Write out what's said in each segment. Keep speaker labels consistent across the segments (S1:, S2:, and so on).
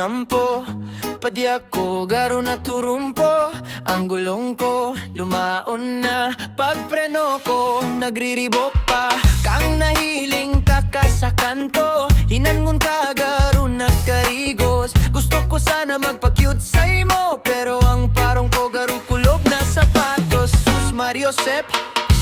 S1: tinampo. Padi ako garo na turumpo. Ang gulong ko lumaon na. Pagpreno ko nagriribok pa. Kang nahiling taka sa kanto. Hinangon ka garo nagkarigos. Gusto ko sana magpa-cute sa imo, pero ang parong ko garo kulob na sapatos. Sus Mario Sep,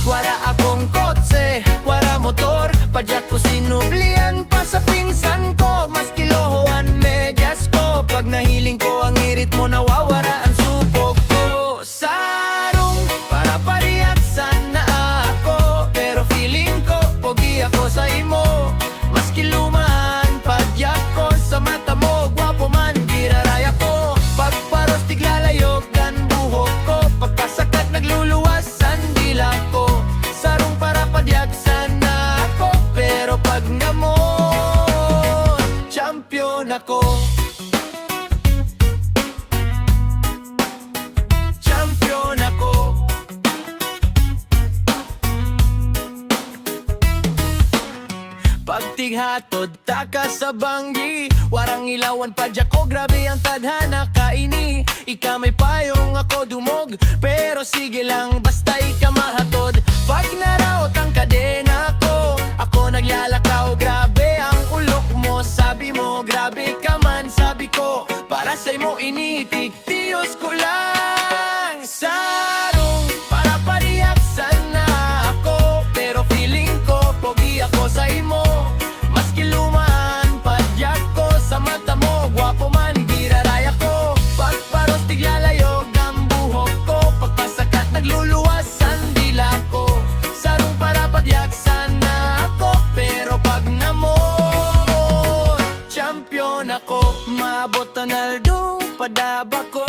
S1: wala akong kotse, wala motor. Padyak ko sinublian pa sa pinsan ko. Mas kilohoan medyas ko. Pag nahiling ko ang irit mo, nawawara ang supok ko. Sarong para pariyak sana ako, pero feeling ko pogi ako sa imo. Mas kiluman padyak ko sa mata mo. Gwapo man giraraya ko. Pagparos tiglalayog dan buhok ko. Pagkasakat nagluluwas ang dila ko. Sarong para padyak sana ako, pero pag namon champion ako. Champion ako. Pagtighatod taka sa banggi, warang ilawan padyak ko. Grabe ang tadhana kaini. Ika may payong ako dumog, pero sige lang basta ika mahatod. Pag naraot ang kadena ko, ako naglalakaw. Grabe ang ulok mo, sabi mo grabe ka man. Sabi ko para sa'y mo initik, tiyos ko lang. Sarong para pariyak sana ako, pero feeling ko pogi ako sa imo. Mas kiluman padyak ko sa mata mo. Gwapo man giraraya ko. Pagparos tiglalayog ang buhok ko. Pagpasakat nagluluwas ang dila ko. Sarong para padyak sana ako, pero pag namon champion ako. Maabot Ronaldo padaba ko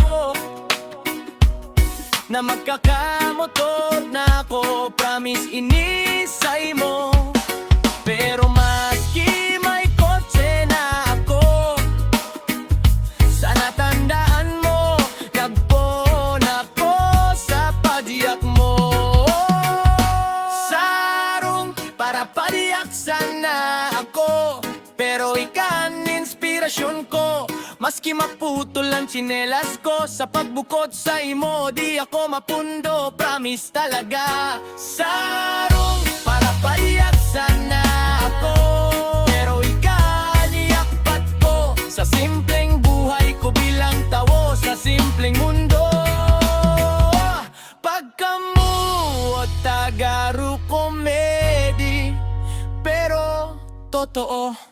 S1: na magkakamotor na ako. Promise inisay mo, pero maski may kotse na ako, sana tandaan mo, nagpon ako sa padiyak mo. Sarong para padiyak sana ako, pero ikan inspirasyon ko. Maski maputol ang tsinelas ko, sa pagbukod sa imo di ako mapundo. Promise talaga. Sarong para pariyak sana ako, pero ikaniakpat ko sa simpleng buhay ko bilang tawo sa simpleng mundo. Pagkamuot tagaro komedi, pero totoo.